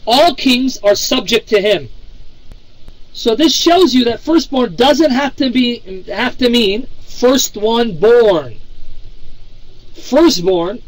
All kings are subject to him. So this shows you that firstborn doesn't have to mean first one born. Firstborn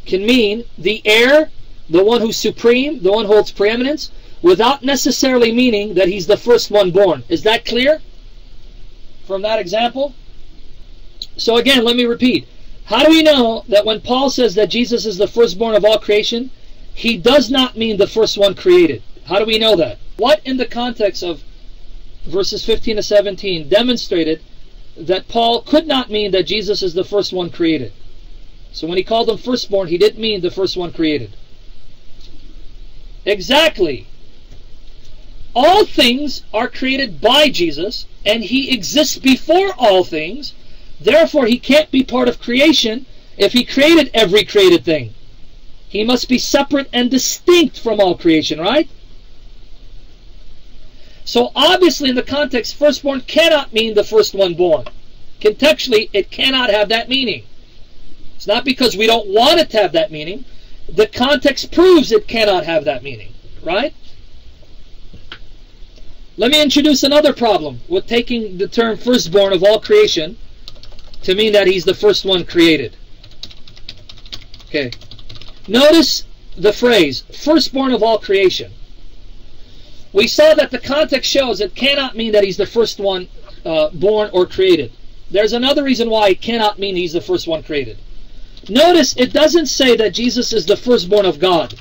can mean the heir, the one who's supreme, the one who holds preeminence, without necessarily meaning that he's the first one born. Is that clear from that example? So again, let me repeat. How do we know that when Paul says that Jesus is the firstborn of all creation, he does not mean the first one created? How do we know that? What in the context of verses 15 to 17 demonstrated that Paul could not mean that Jesus is the first one created? So when he called him firstborn, he didn't mean the first one created. Exactly. All things are created by Jesus, and he exists before all things. Therefore, he can't be part of creation if he created every created thing. He must be separate and distinct from all creation, right? So obviously in the context, firstborn cannot mean the first one born. Contextually, it cannot have that meaning. It's not because we don't want it to have that meaning. The context proves it cannot have that meaning, right? Let me introduce another problem with taking the term firstborn of all creation to mean that he's the first one created. Okay. Notice the phrase, firstborn of all creation. We saw that the context shows it cannot mean that he's the first one born or created. There's another reason why it cannot mean he's the first one created. Notice it doesn't say that Jesus is the firstborn of God.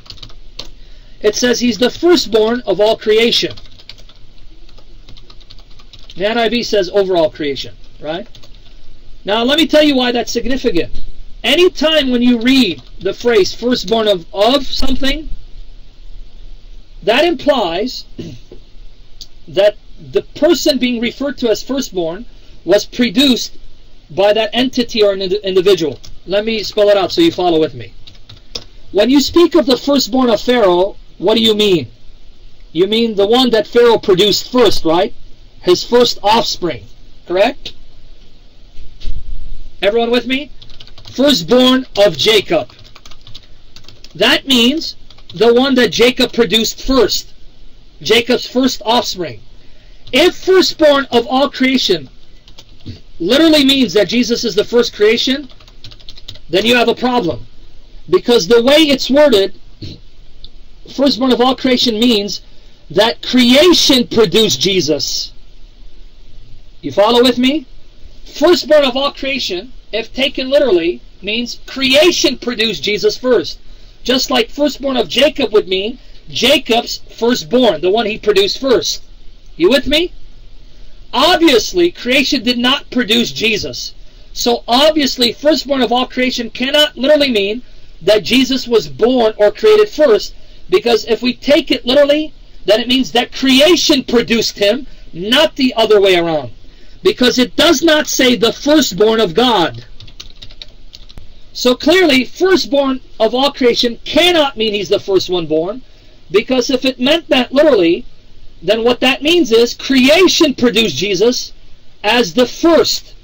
It says he's the firstborn of all creation. The NIV says overall creation, right? Now let me tell you why that's significant. Anytime when you read the phrase firstborn of something, that implies that the person being referred to as firstborn was produced by that entity or an individual. Let me spell it out so you follow with me. When you speak of the firstborn of Pharaoh, what do you mean? You mean the one that Pharaoh produced first, right? His first offspring, correct? Everyone with me? Firstborn of Jacob. That means the one that Jacob produced first. Jacob's first offspring. If firstborn of all creation literally means that Jesus is the first creation, then you have a problem. Because the way it's worded, firstborn of all creation means that creation produced Jesus. You follow with me? Firstborn of all creation, if taken literally, means creation produced Jesus first. Just like firstborn of Jacob would mean Jacob's firstborn, the one he produced first. You with me? Obviously, creation did not produce Jesus. So obviously, firstborn of all creation cannot literally mean that Jesus was born or created first, because if we take it literally, then it means that creation produced him, not the other way around. Because it does not say the firstborn of God. So clearly, firstborn of all creation cannot mean he's the first one born, because if it meant that literally, then what that means is creation produced Jesus as the first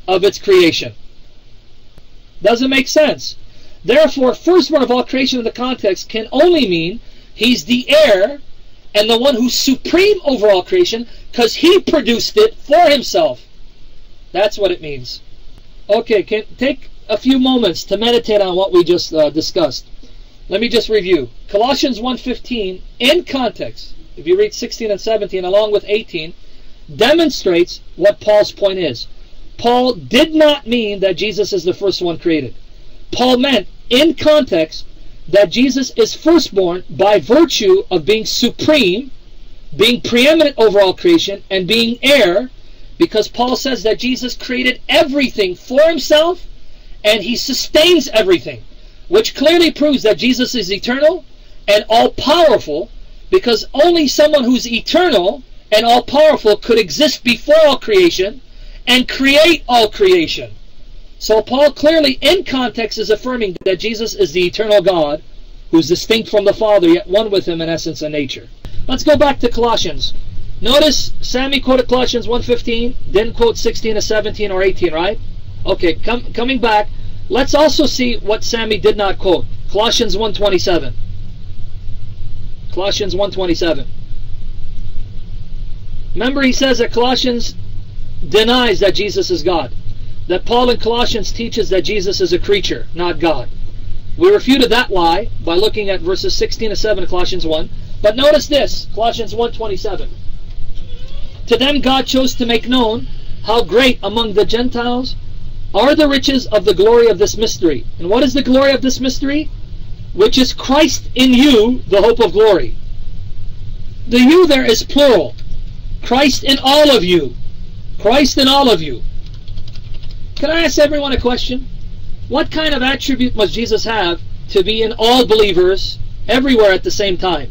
of its creation. Doesn't make sense. Therefore, firstborn of all creation in the context can only mean he's the heir and the one who's supreme over all creation, because he produced it for himself. That's what it means. Okay, take a few moments to meditate on what we just discussed. Let me just review. Colossians 1:15, in context, if you read 16 and 17 along with 18, demonstrates what Paul's point is. Paul did not mean that Jesus is the first one created. Paul meant, in context, that Jesus is firstborn by virtue of being supreme, being preeminent over all creation, and being heir, because Paul says that Jesus created everything for himself, and he sustains everything, which clearly proves that Jesus is eternal and all-powerful, because only someone who's eternal and all-powerful could exist before all creation and create all creation. So Paul clearly, in context, is affirming that Jesus is the eternal God, who's distinct from the Father, yet one with him in essence and nature. Let's go back to Colossians. Notice Sami quoted Colossians 1:15, didn't quote 16 to 17 or 18, right? Okay, coming back, let's also see what Sami did not quote. Colossians 1:27. Colossians 1:27. Remember, he says that Colossians denies that Jesus is God. That Paul in Colossians teaches that Jesus is a creature, not God. We refuted that lie by looking at verses 16 to 7 of Colossians 1. But notice this, Colossians 1:27. To them God chose to make known how great among the Gentiles are the riches of the glory of this mystery. And what is the glory of this mystery? Which is Christ in you, the hope of glory. The you there is plural. Christ in all of you. Christ in all of you. Can I ask everyone a question? What kind of attribute must Jesus have to be in all believers everywhere at the same time?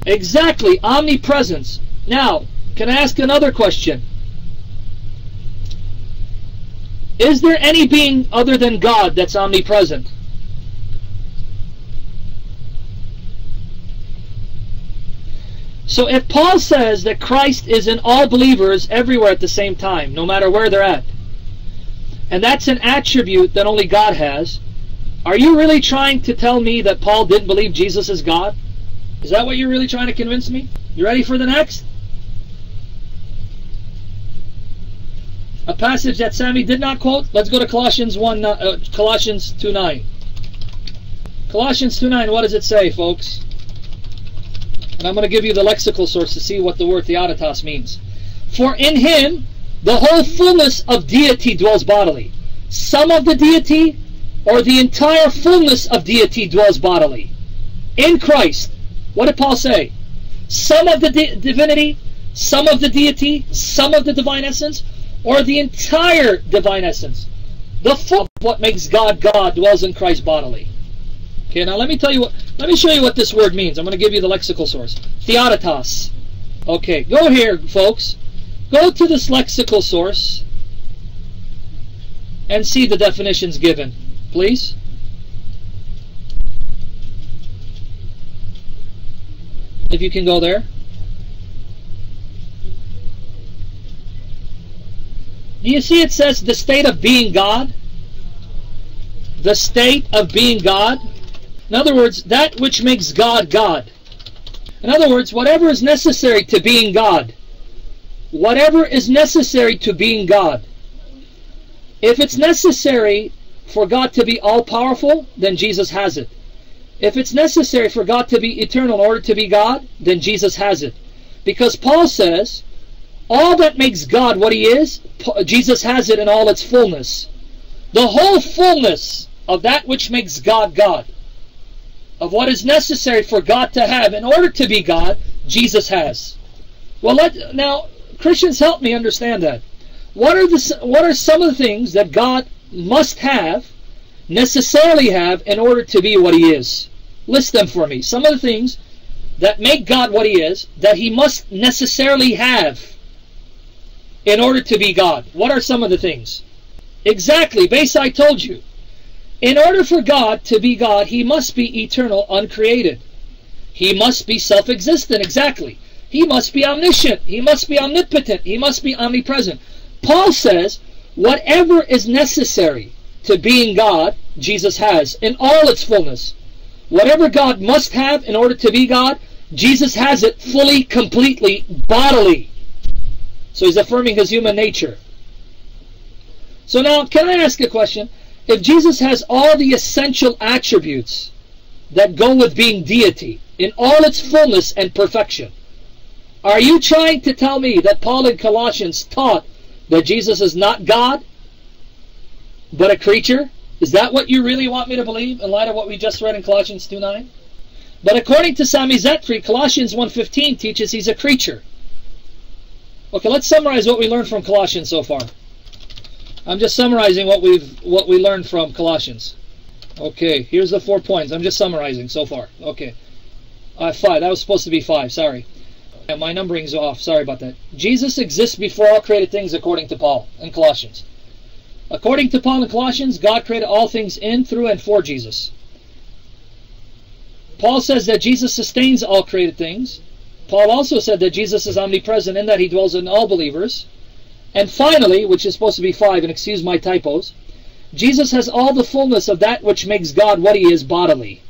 Exactly, omnipresence. Now, can I ask another question? Is there any being other than God that's omnipresent? So if Paul says that Christ is in all believers everywhere at the same time, no matter where they're at, and that's an attribute that only God has, are you really trying to tell me that Paul didn't believe Jesus is God? Is that what you're really trying to convince me? You ready for the next? A passage that Sami did not quote. Let's go to Colossians 2:9. Colossians 2:9. What does it say, folks? And I'm going to give you the lexical source to see what the word theodotos means. For in him the whole fullness of deity dwells bodily. Some of the deity or the entire fullness of deity dwells bodily. In Christ. What did Paul say? Some of the divinity, some of the deity, some of the divine essence, or the entire divine essence. The full of what makes God God dwells in Christ bodily. Okay, now let me show you what this word means. I'm going to give you the lexical source. Theodotos. Okay, go here, folks. Go to this lexical source and see the definitions given, please. If you can go there. Do you see it says the state of being God? The state of being God. In other words, that which makes God God. In other words, whatever is necessary to being God. Whatever is necessary to being God. If it's necessary for God to be all-powerful, then Jesus has it. If it's necessary for God to be eternal in order to be God, then Jesus has it. Because Paul says, all that makes God what he is, Jesus has it in all its fullness. The whole fullness of that which makes God God, of what is necessary for God to have in order to be God, Jesus has. Well, now Christians, help me understand that. What are some of the things that God must have, necessarily have, in order to be what he is? List them for me. Some of the things that make God what he is, that he must necessarily have in order to be God. What are some of the things? Exactly, I told you. In order for God to be God, he must be eternal, uncreated. He must be self-existent, exactly. He must be omniscient. He must be omnipotent. He must be omnipresent. Paul says, whatever is necessary to being God, Jesus has in all its fullness. Whatever God must have in order to be God, Jesus has it fully, completely, bodily. So he's affirming his human nature. So now, can I ask a question? If Jesus has all the essential attributes that go with being deity in all its fullness and perfection, are you trying to tell me that Paul in Colossians taught that Jesus is not God, but a creature? Is that what you really want me to believe in light of what we just read in Colossians 2:9? But according to Sami Zaatari, Colossians 1:15 teaches he's a creature. Okay, let's summarize what we learned from Colossians so far. I'm just summarizing what we learned from Colossians. Okay, here's the 4 points. I'm just summarizing so far. Okay. 5. That was supposed to be 5. Sorry. My numbering's off. Sorry about that. Jesus exists before all created things according to Paul in Colossians. According to Paul in Colossians, God created all things in, through, and for Jesus. Paul says that Jesus sustains all created things. Paul also said that Jesus is omnipresent in that he dwells in all believers. And finally, which is supposed to be 5, and excuse my typos, Jesus has all the fullness of that which makes God what he is bodily.